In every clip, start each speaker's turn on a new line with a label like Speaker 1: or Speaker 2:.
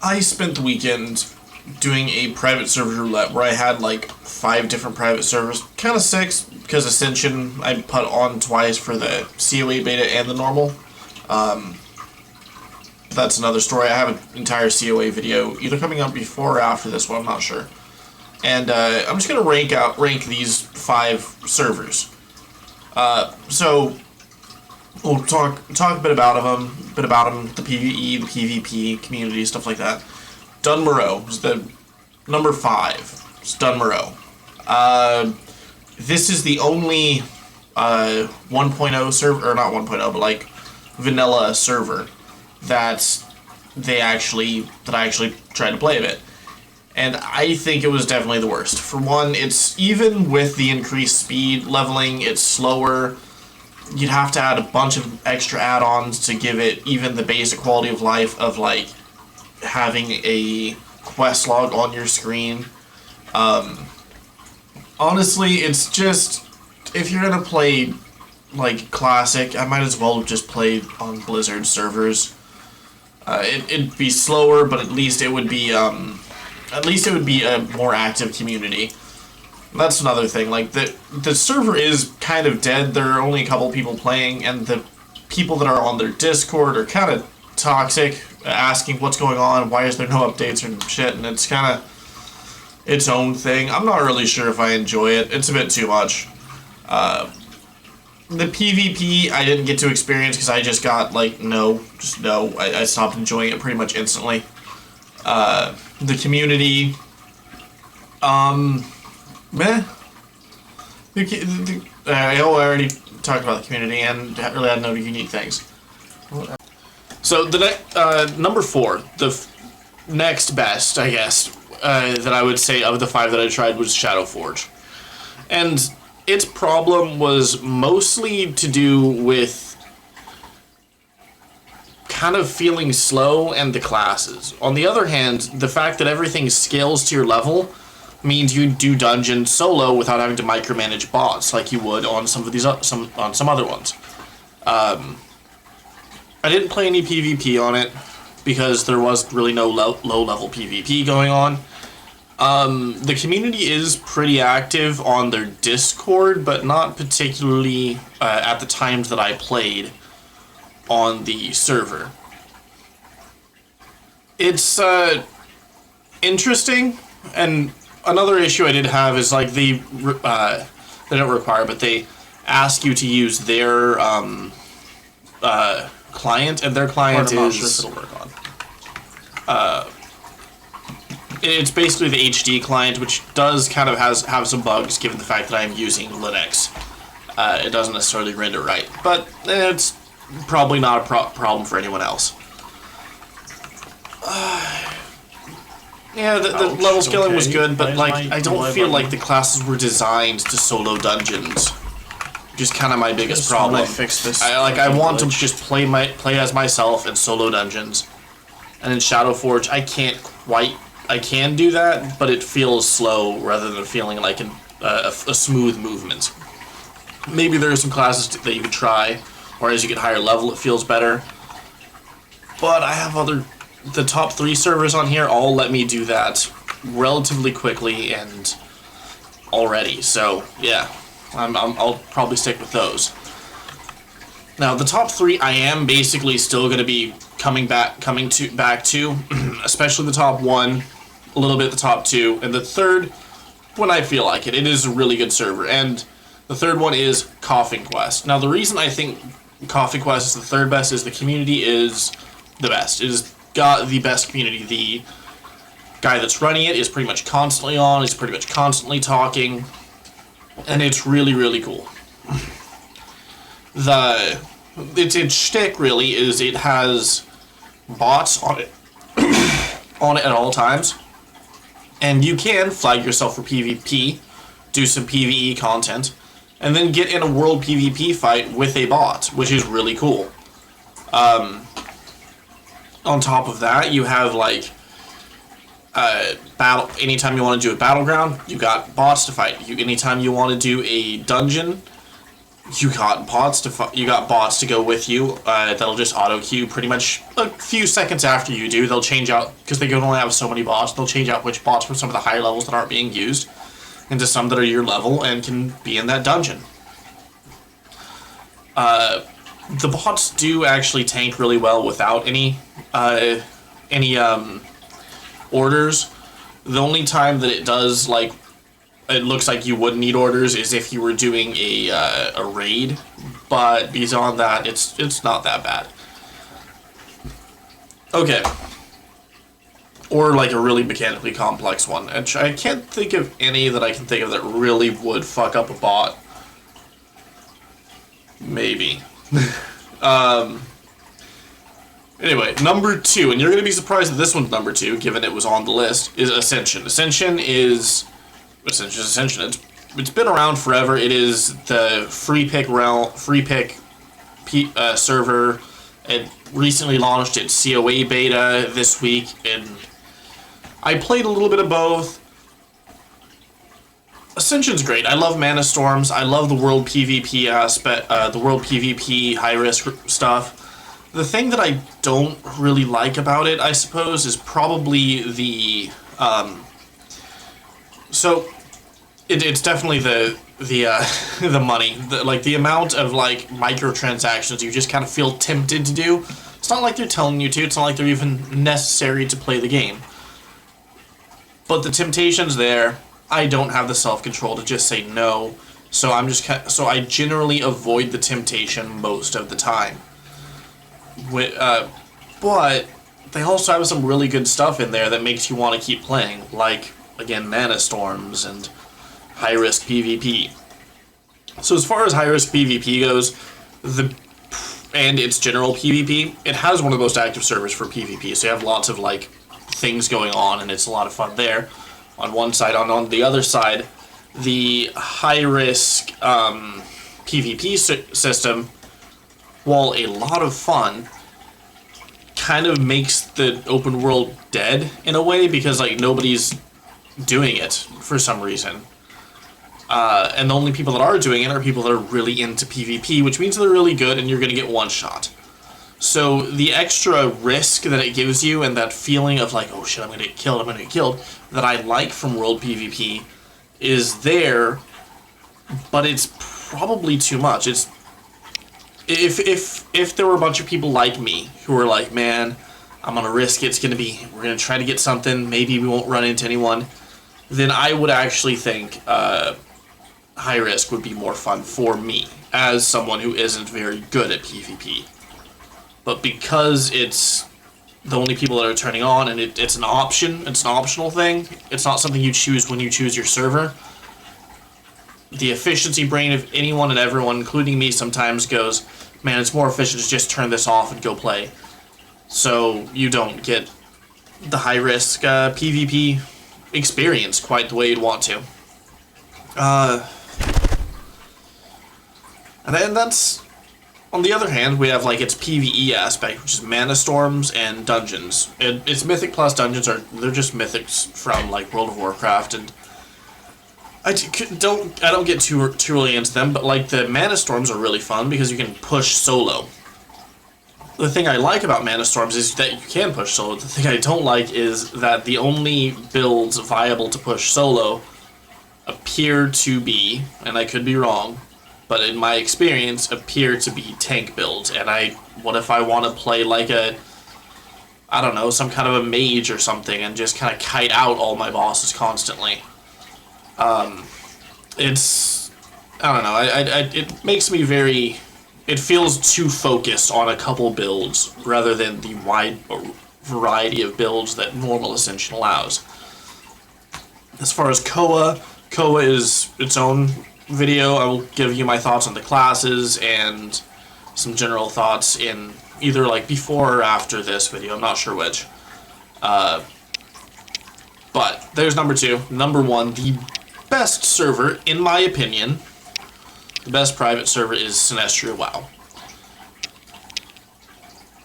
Speaker 1: I spent the weekend doing a private server roulette where I had like 5 different private servers, kind of 6 because Ascension I put on twice for the COA beta and the normal. That's another story. I have an entire COA video either coming up before or after this one, I'm not sure. And I'm just gonna rank these 5 servers. So we'll talk a bit about them, the PvE, the PvP, community, stuff like that. Dunmoreau is the number 5. It's Dunmoreau. This is the only 1.0 server, or not 1.0, but like vanilla server that I actually tried to play a bit. And I think it was definitely the worst. For one, it's even with the increased speed leveling, it's slower. You'd have to add a bunch of extra add-ons to give it even the basic quality of life of like having a quest log on your screen. Honestly, it's just, if you're gonna play like classic, I might as well have just played on Blizzard servers. It'd be slower, but at least it would be a more active community. That's another thing. Like the server is kind of dead. There are only a couple people playing, and the people that are on their Discord are kind of toxic, asking what's going on, why is there no updates and shit, and it's kind of its own thing. I'm not really sure if I enjoy it. It's a bit too much. The PvP I didn't get to experience because I just got like no. I stopped enjoying it pretty much instantly. The community, meh. I already talked about the community and really had no unique things. So the number 4, the next best, I guess, that I would say of the 5 that I tried was Shadowforge, and its problem was mostly to do with kind of feeling slow and the classes. On the other hand, the fact that everything scales to your level means you do dungeons solo without having to micromanage bots like you would on some of these on some other ones. I didn't play any PvP on it because there was really no low level PvP going on. The community is pretty active on their Discord, but not particularly at the times that I played on the server. It's interesting, and another issue I did have is like they don't require, but they ask you to use their client, and their client is. I'm not sure if it'll work on. It's basically the HD client, which does kind of have some bugs given the fact that I'm using Linux. It doesn't necessarily render right, but it's probably not a problem for anyone else. Yeah, the level scaling was good, but like I don't feel like the classes were designed to solo dungeons. Just kind of my biggest problem. I fix this. I want to just play as myself in solo dungeons, and in Shadowforge I can do that, but it feels slow rather than feeling like a smooth movement. Maybe there are some classes that you could try, or as you get higher level it feels better. But I have the top 3 servers on here all let me do that relatively quickly and already. So yeah, I'll probably stick with those. Now the top 3 I am basically still going to be coming back to, especially the top 1. A little bit the top 2, and the third when I feel like it. It is a really good server, and the third one is Coughing Quest. Now the reason I think Coughing Quest is the third best is the community is the best. It has got the best community. The guy that's running it is pretty much constantly on, he's pretty much constantly talking, and it's really, really cool. Its shtick really is it has bots on it on it at all times. And you can flag yourself for PvP, do some PvE content, and then get in a world PvP fight with a bot, which is really cool. On top of that, you have like battle. Anytime you want to do a battleground, you got bots to fight. Anytime you want to do a dungeon, you got bots to go with you that'll just auto queue pretty much a few seconds after you do. They'll change out, because they can only have so many bots, they'll change out which bots from some of the higher levels that aren't being used into some that are your level and can be in that dungeon. The bots do actually tank really well without any orders. The only time that it does, like, it looks like you would need orders is if you were doing a raid, but beyond that, it's not that bad. Okay. Or like a really mechanically complex one. And I can't think of any that I can think of that really would fuck up a bot. Maybe. Anyway, number 2, and you're going to be surprised that this one's number 2, given it was on the list, is Ascension. Ascension. It's been around forever. It is the free pick server. It recently launched its COA beta this week, and I played a little bit of both. Ascension's great. I love Mana Storms. I love the world PvP aspect, the world PvP high risk stuff. The thing that I don't really like about it, I suppose, is probably the it's definitely the the money, like the amount of like microtransactions you just kind of feel tempted to do. It's not like they're telling you to. It's not like they're even necessary to play the game. But the temptation's there. I don't have the self-control to just say no, so I generally avoid the temptation most of the time. But they also have some really good stuff in there that makes you want to keep playing, like, again, Mana Storms and high-risk PvP. So as far as high-risk PvP goes, and its general PvP, it has one of the most active servers for PvP, so you have lots of, like, things going on, and it's a lot of fun there. On one side, on the other side, the high-risk PvP system, while a lot of fun, kind of makes the open world dead in a way, because like nobody's doing it for some reason. And the only people that are doing it are people that are really into PvP, which means they're really good and you're going to get one shot. So the extra risk that it gives you and that feeling of like, oh shit, I'm going to get killed, that I like from world PvP is there, but it's probably too much. It's if there were a bunch of people like me who were like, man, I'm going to risk it, we're going to try to get something, maybe we won't run into anyone, then I would actually think high risk would be more fun for me as someone who isn't very good at PvP. But because it's the only people that are turning on, and it's an option, it's an optional thing, it's not something you choose when you choose your server, the efficiency brain of anyone and everyone, including me, sometimes goes, man, it's more efficient to just turn this off and go play. So you don't get the high-risk PvP experience quite the way you'd want to. And then that's... On the other hand, we have like its PvE aspect, which is Mana Storms and Dungeons. Its Mythic plus Dungeons they're just mythics from like World of Warcraft, and I don't get too really into them, but like the Mana Storms are really fun because you can push solo. The thing I like about Mana Storms is that you can push solo. The thing I don't like is that the only builds viable to push solo appear to be, and I could be wrong, but in my experience, appear to be tank builds. And what if I want to play like I don't know, some kind of a mage or something and just kind of kite out all my bosses constantly? I don't know, it makes me very... It feels too focused on a couple builds rather than the wide variety of builds that normal Ascension allows. As far as Koa is its own video. I will give you my thoughts on the classes and some general thoughts in either like before or after this video. I'm not sure which. But there's number 2. Number 1, the best server, in my opinion, the best private server is Sinestro WoW.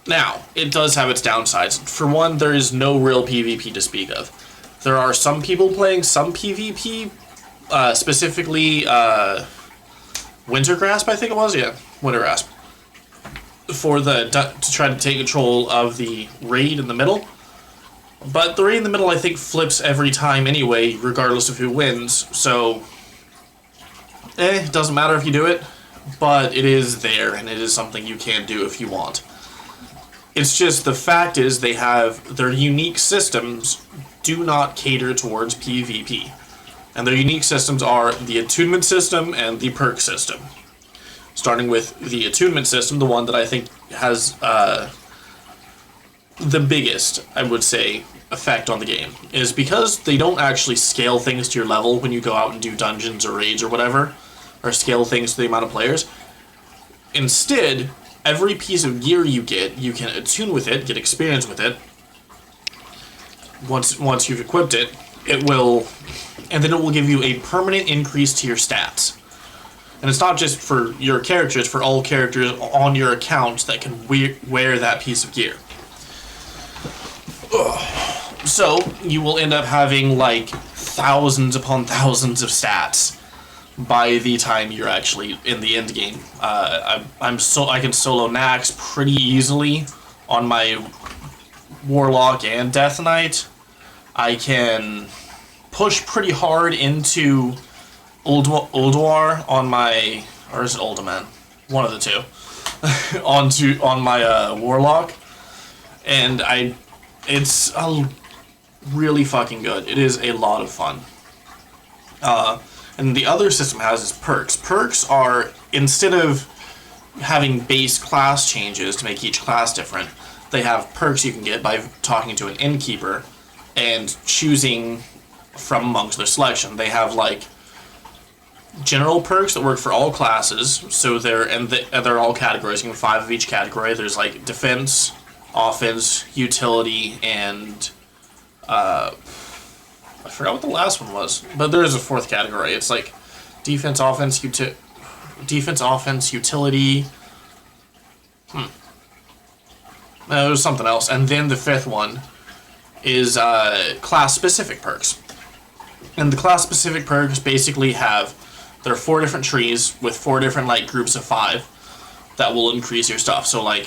Speaker 1: Now, it does have its downsides. For one, there is no real PvP to speak of. There are some people playing some PvP, specifically Winter Grasp, I think it was, yeah, Winter Grasp, for to try to take control of the raid in the middle. But the raid in the middle, I think, flips every time anyway, regardless of who wins. So, it doesn't matter if you do it, but it is there, and it is something you can do if you want. It's just the fact is they have their unique systems do not cater towards PvP. And their unique systems are the attunement system and the perk system. Starting with the attunement system, the one that I think has the biggest, I would say, effect on the game, is because they don't actually scale things to your level when you go out and do dungeons or raids or whatever, or scale things to the amount of players. Instead, every piece of gear you get, you can attune with it, get experience with it. Once you've equipped it, it will, and then it will give you a permanent increase to your stats. And it's not just for your character, it's for all characters on your account that can wear that piece of gear. So, you will end up having, like, thousands upon thousands of stats by the time you're actually in the end game. I can solo Nax pretty easily on my Warlock and Death Knight. I can push pretty hard into Ulduar on my, or is it Uldaman? One of the two. on my Warlock, and it's really fucking good. It is a lot of fun. And the other system has is perks. Perks are, instead of having base class changes to make each class different, they have perks you can get by talking to an innkeeper and choosing from amongst their selection. They have, like, general perks that work for all classes, so they're all categories. You can 5 of each category. There's, like, defense, offense, utility, and I forgot what the last one was, but there is a 4th category. It's like defense, offense, utility. There was something else, and then the 5th one is class-specific perks. And the class-specific perks basically have, there are 4 different trees with 4 different, like, groups of 5 that will increase your stuff. So, like,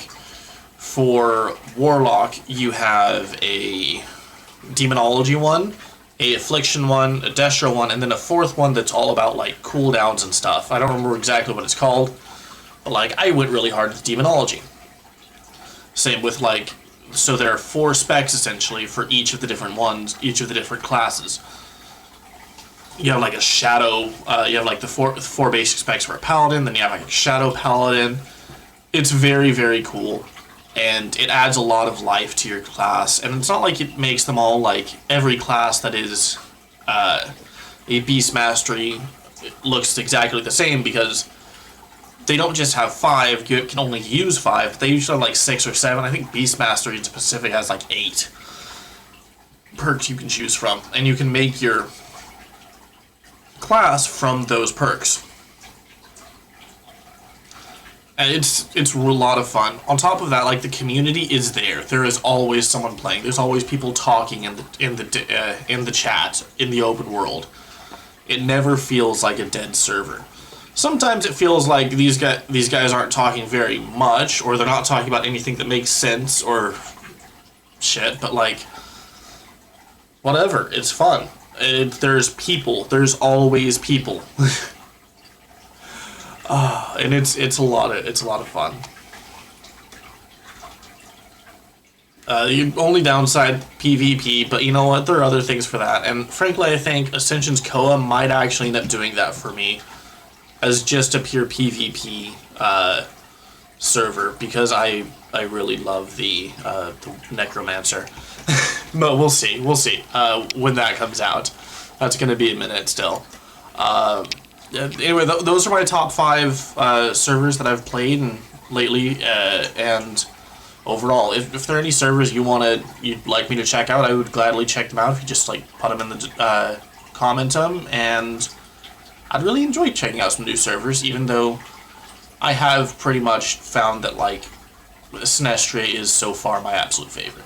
Speaker 1: for Warlock, you have a Demonology one, a Affliction one, a Destro one, and then a 4th one that's all about, like, cooldowns and stuff. I don't remember exactly what it's called, but, like, I went really hard with Demonology. Same with, like, so there are 4 specs, essentially, for each of the different ones, each of the different classes. You have, like, a Shadow, you have, like, the four basic specs for a Paladin, then you have, like, a Shadow Paladin. It's very, very cool. And it adds a lot of life to your class, and it's not like it makes them all, like, every class that is a Beast Mastery looks exactly the same, because they don't just have 5, you can only use 5, but they usually have, like, 6 or 7. I think Beast Mastery in specific has, like, 8 perks you can choose from, and you can make your class from those perks. And it's a lot of fun. On top of that, like, the community is there. There is always someone playing. There's always people talking in the chat in the open world. It never feels like a dead server. Sometimes it feels like these guys aren't talking very much, or they're not talking about anything that makes sense or shit. But, like, whatever. It's fun. There's people. There's always people. And it's a lot of fun. The only downside, PvP, but you know what? There are other things for that. And frankly, I think Ascension's Koa might actually end up doing that for me as just a pure PvP server, because I really love the Necromancer. But we'll see when that comes out. That's going to be a minute still. Anyway, those are my top 5 servers that I've played lately, and overall, if there are any servers you'd like me to check out, I would gladly check them out. If you just, like, put them in the comment them, and I'd really enjoy checking out some new servers, even though I have pretty much found that, like, Sinestria is so far my absolute favorite.